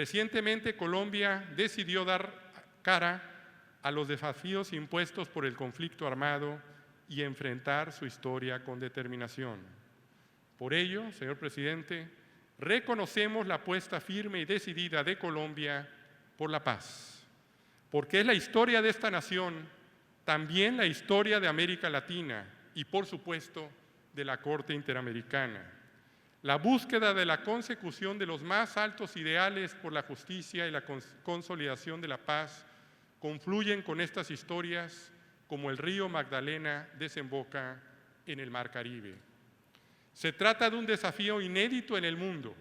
Recientemente, Colombia decidió dar cara a los desafíos impuestos por el conflicto armado y enfrentar su historia con determinación. Por ello, señor presidente, reconocemos la apuesta firme y decidida de Colombia por la paz, porque es la historia de esta nación, también la historia de América Latina y, por supuesto, de la Corte Interamericana. La búsqueda de la consecución de los más altos ideales por la justicia y la consolidación de la paz confluyen con estas historias como el río Magdalena desemboca en el Mar Caribe. Se trata de un desafío inédito en el mundo,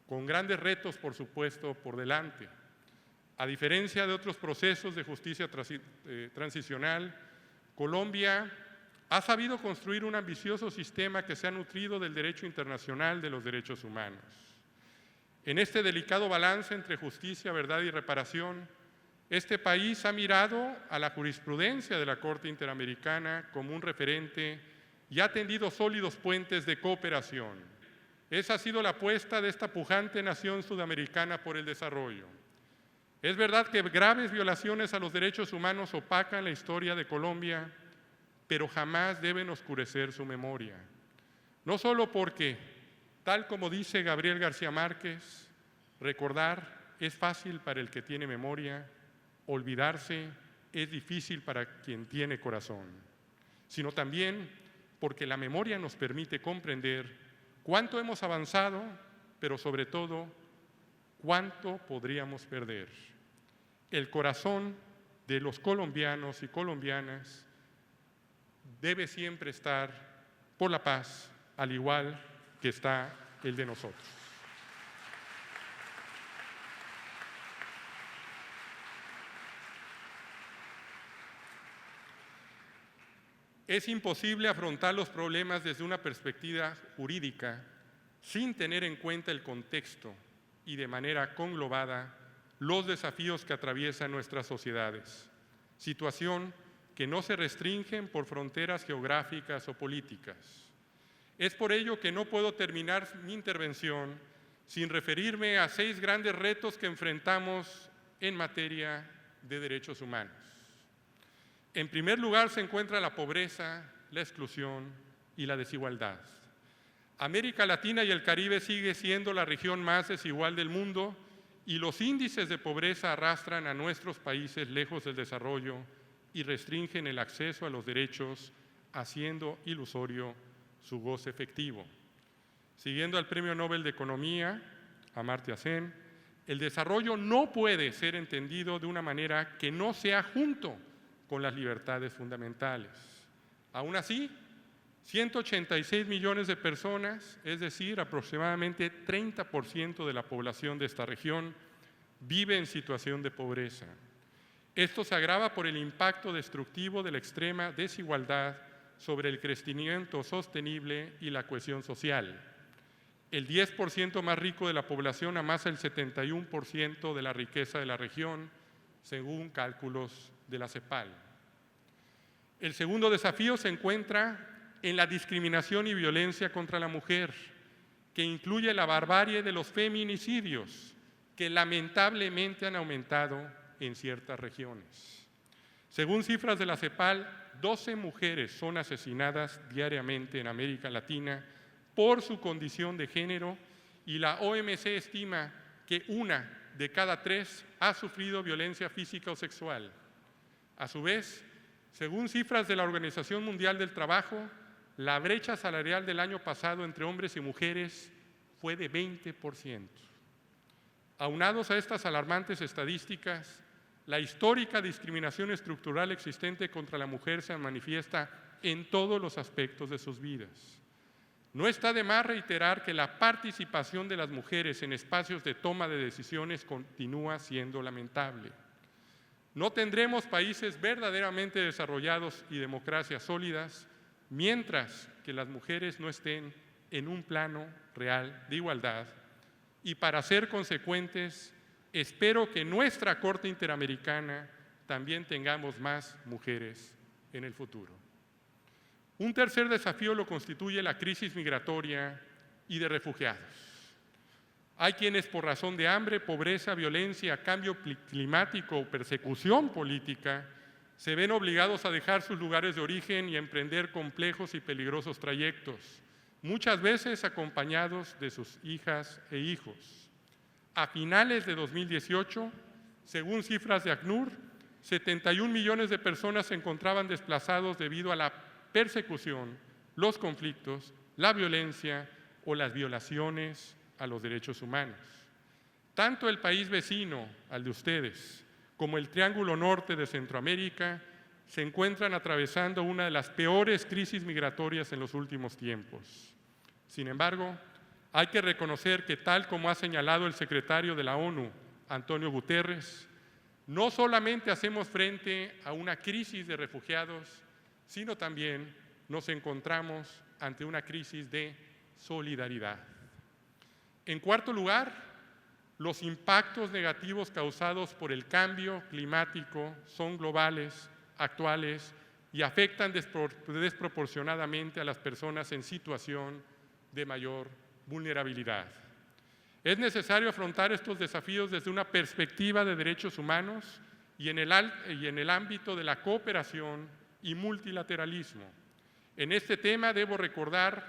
con grandes retos, por supuesto, por delante. A diferencia de otros procesos de justicia transicional, Colombia ha sabido construir un ambicioso sistema que se ha nutrido del derecho internacional de los derechos humanos. En este delicado balance entre justicia, verdad y reparación, este país ha mirado a la jurisprudencia de la Corte Interamericana como un referente y ha tendido sólidos puentes de cooperación. Esa ha sido la apuesta de esta pujante nación sudamericana por el desarrollo. Es verdad que graves violaciones a los derechos humanos opacan la historia de Colombia, pero jamás deben oscurecer su memoria. No solo porque, tal como dice Gabriel García Márquez, recordar es fácil para el que tiene memoria, olvidarse es difícil para quien tiene corazón, sino también porque la memoria nos permite comprender cuánto hemos avanzado, pero sobre todo, cuánto podríamos perder. El corazón de los colombianos y colombianas debe siempre estar por la paz, al igual que está el de nosotros. Es imposible afrontar los problemas desde una perspectiva jurídica sin tener en cuenta el contexto y de manera conglobada los desafíos que atraviesan nuestras sociedades, situación que no se restringen por fronteras geográficas o políticas. Es por ello que no puedo terminar mi intervención sin referirme a 6 grandes retos que enfrentamos en materia de derechos humanos. En primer lugar se encuentra la pobreza, la exclusión y la desigualdad. América Latina y el Caribe sigue siendo la región más desigual del mundo y los índices de pobreza arrastran a nuestros países lejos del desarrollo y restringen el acceso a los derechos, haciendo ilusorio su goce efectivo. Siguiendo al Premio Nobel de Economía, Amartya Sen, el desarrollo no puede ser entendido de una manera que no sea junto con las libertades fundamentales. Aún así, 186 millones de personas, es decir, aproximadamente 30% de la población de esta región, vive en situación de pobreza. Esto se agrava por el impacto destructivo de la extrema desigualdad sobre el crecimiento sostenible y la cohesión social. El 10% más rico de la población amasa el 71% de la riqueza de la región, según cálculos de la CEPAL. El segundo desafío se encuentra en la discriminación y violencia contra la mujer, que incluye la barbarie de los feminicidios, que lamentablemente han aumentado en ciertas regiones. Según cifras de la CEPAL, 12 mujeres son asesinadas diariamente en América Latina por su condición de género y la OMC estima que 1 de cada 3 ha sufrido violencia física o sexual. A su vez, según cifras de la Organización Mundial del Trabajo, la brecha salarial del año pasado entre hombres y mujeres fue de 20%. Aunados a estas alarmantes estadísticas, la histórica discriminación estructural existente contra la mujer se manifiesta en todos los aspectos de sus vidas. No está de más reiterar que la participación de las mujeres en espacios de toma de decisiones continúa siendo lamentable. No tendremos países verdaderamente desarrollados y democracias sólidas mientras que las mujeres no estén en un plano real de igualdad. Y para ser consecuentes, espero que en nuestra Corte Interamericana también tengamos más mujeres en el futuro. Un tercer desafío lo constituye la crisis migratoria y de refugiados. Hay quienes por razón de hambre, pobreza, violencia, cambio climático o persecución política se ven obligados a dejar sus lugares de origen y a emprender complejos y peligrosos trayectos, muchas veces acompañados de sus hijas e hijos. A finales de 2018, según cifras de ACNUR, 71 millones de personas se encontraban desplazados debido a la persecución, los conflictos, la violencia o las violaciones a los derechos humanos. Tanto el país vecino, al de ustedes, como el Triángulo Norte de Centroamérica se encuentran atravesando una de las peores crisis migratorias en los últimos tiempos. Sin embargo, hay que reconocer que, tal como ha señalado el secretario de la ONU, Antonio Guterres, no solamente hacemos frente a una crisis de refugiados, sino también nos encontramos ante una crisis de solidaridad. En cuarto lugar, los impactos negativos causados por el cambio climático son globales, actuales y afectan desproporcionadamente a las personas en situación de mayor vulnerabilidad. Es necesario afrontar estos desafíos desde una perspectiva de derechos humanos y en el ámbito de la cooperación y multilateralismo. En este tema debo recordar,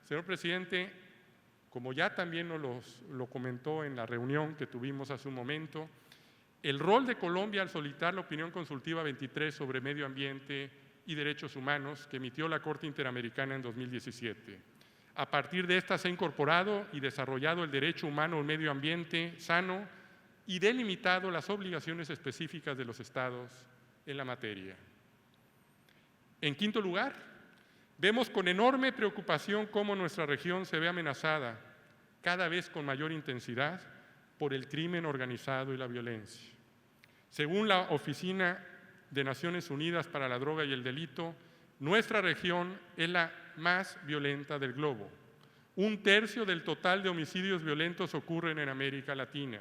señor presidente, como ya también nos lo comentó en la reunión que tuvimos hace un momento, el rol de Colombia al solicitar la opinión consultiva 23 sobre medio ambiente y derechos humanos que emitió la Corte Interamericana en 2017. A partir de esta se ha incorporado y desarrollado el derecho humano a un medio ambiente sano y delimitado las obligaciones específicas de los estados en la materia. En quinto lugar, vemos con enorme preocupación cómo nuestra región se ve amenazada, cada vez con mayor intensidad, por el crimen organizado y la violencia. Según la Oficina de Naciones Unidas para la Droga y el Delito, nuestra región es la más violenta del globo. 1/3 del total de homicidios violentos ocurren en América Latina.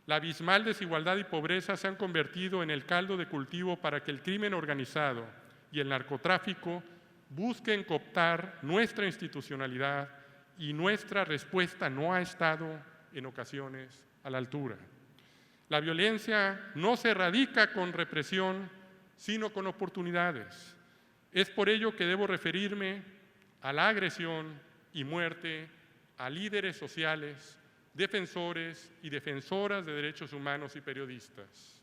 La abismal desigualdad y pobreza se han convertido en el caldo de cultivo para que el crimen organizado y el narcotráfico busquen cooptar nuestra institucionalidad y nuestra respuesta no ha estado en ocasiones a la altura. La violencia no se erradica con represión, sino con oportunidades. Es por ello que debo referirme a la agresión y muerte a líderes sociales, defensores y defensoras de derechos humanos y periodistas.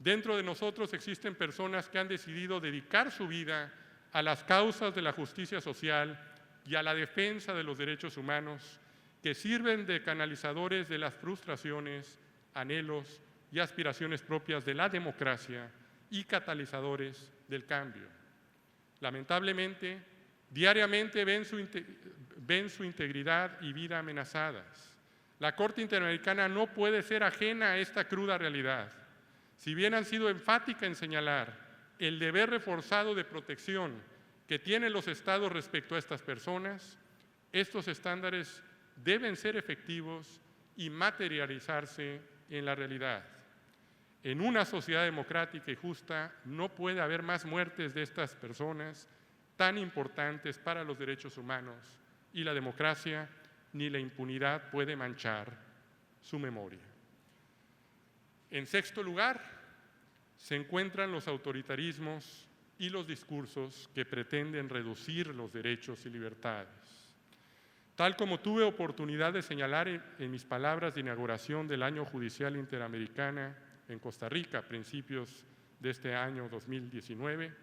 Dentro de nosotros existen personas que han decidido dedicar su vida a las causas de la justicia social y a la defensa de los derechos humanos, que sirven de canalizadores de las frustraciones, anhelos y aspiraciones propias de la democracia y catalizadores del cambio. Lamentablemente, diariamente ven su integridad y vida amenazadas. La Corte Interamericana no puede ser ajena a esta cruda realidad. Si bien han sido enfática en señalar el deber reforzado de protección que tienen los estados respecto a estas personas, estos estándares deben ser efectivos y materializarse en la realidad. En una sociedad democrática y justa no puede haber más muertes de estas personas tan importantes para los derechos humanos y la democracia, ni la impunidad puede manchar su memoria. En sexto lugar, se encuentran los autoritarismos y los discursos que pretenden reducir los derechos y libertades. Tal como tuve oportunidad de señalar en mis palabras de inauguración del Año Judicial Interamericana en Costa Rica a principios de este año 2019,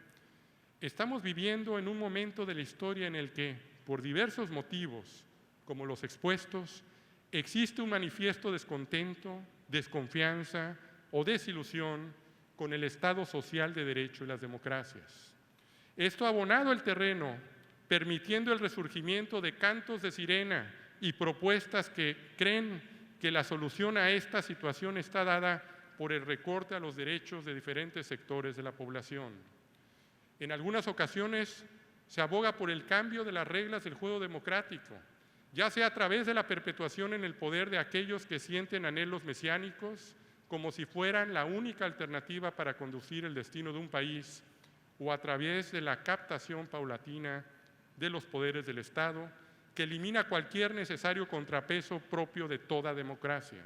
estamos viviendo en un momento de la historia en el que, por diversos motivos, como los expuestos, existe un manifiesto descontento, desconfianza o desilusión con el Estado social de derecho y las democracias. Esto ha abonado el terreno, permitiendo el resurgimiento de cantos de sirena y propuestas que creen que la solución a esta situación está dada por el recorte a los derechos de diferentes sectores de la población. En algunas ocasiones se aboga por el cambio de las reglas del juego democrático, ya sea a través de la perpetuación en el poder de aquellos que sienten anhelos mesiánicos, como si fueran la única alternativa para conducir el destino de un país, o a través de la captación paulatina de los poderes del Estado, que elimina cualquier necesario contrapeso propio de toda democracia.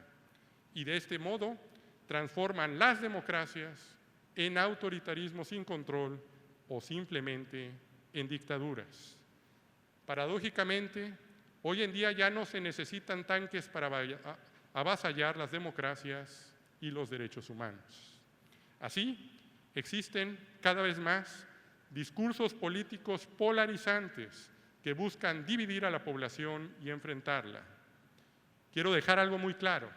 Y de este modo transforman las democracias en autoritarismo sin control o simplemente en dictaduras. Paradójicamente, hoy en día ya no se necesitan tanques para avasallar las democracias y los derechos humanos. Así, existen cada vez más discursos políticos polarizantes que buscan dividir a la población y enfrentarla. Quiero dejar algo muy claro.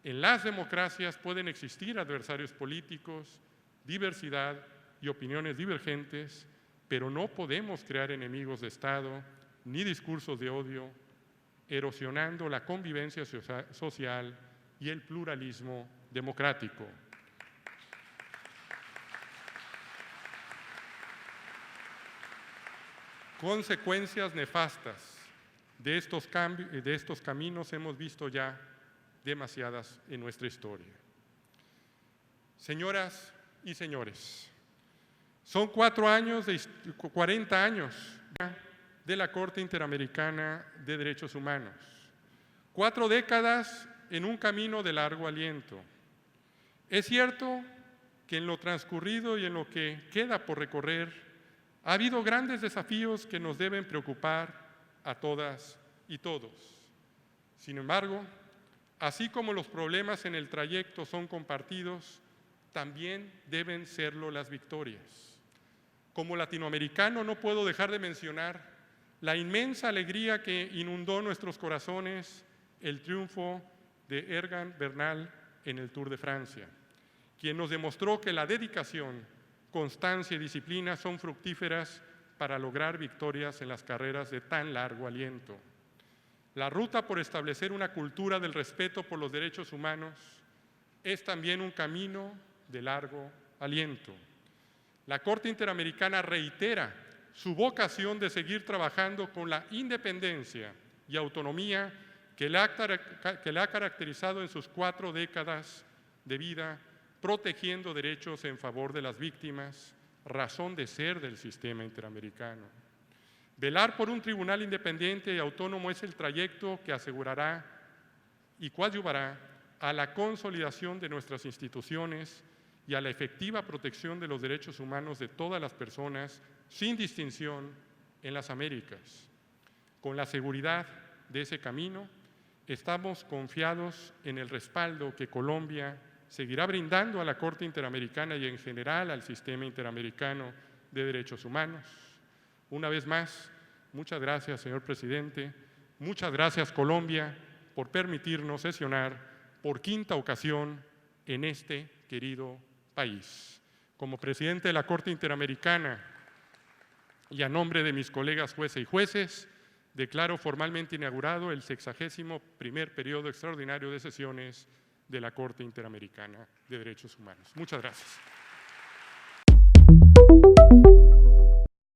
En las democracias pueden existir adversarios políticos, diversidad y opiniones divergentes, pero no podemos crear enemigos de Estado ni discursos de odio, erosionando la convivencia social y el pluralismo democrático. Consecuencias nefastas de estos caminos hemos visto ya demasiadas en nuestra historia. Señoras y señores, son 40 años de la Corte Interamericana de Derechos Humanos, 4 décadas en un camino de largo aliento. Es cierto que en lo transcurrido y en lo que queda por recorrer, ha habido grandes desafíos que nos deben preocupar a todas y todos. Sin embargo, así como los problemas en el trayecto son compartidos, también deben serlo las victorias. Como latinoamericano no puedo dejar de mencionar la inmensa alegría que inundó nuestros corazones el triunfo de Egan Bernal en el Tour de Francia, quien nos demostró que la dedicación, constancia y disciplina son fructíferas para lograr victorias en las carreras de tan largo aliento. La ruta por establecer una cultura del respeto por los derechos humanos es también un camino de largo aliento. La Corte Interamericana reitera su vocación de seguir trabajando con la independencia y autonomía que la ha caracterizado en sus 4 décadas de vida, protegiendo derechos en favor de las víctimas, razón de ser del sistema interamericano. Velar por un tribunal independiente y autónomo es el trayecto que asegurará y coadyuvará a la consolidación de nuestras instituciones y a la efectiva protección de los derechos humanos de todas las personas, sin distinción, en las Américas. Con la seguridad de ese camino, estamos confiados en el respaldo que Colombia seguirá brindando a la Corte Interamericana y en general al sistema interamericano de derechos humanos. Una vez más, muchas gracias, señor presidente. Muchas gracias, Colombia, por permitirnos sesionar por 5ª ocasión en este querido país. Como presidente de la Corte Interamericana y a nombre de mis colegas jueces y jueces, declaro formalmente inaugurado el 61º periodo extraordinario de sesiones de la Corte Interamericana de Derechos Humanos. Muchas gracias.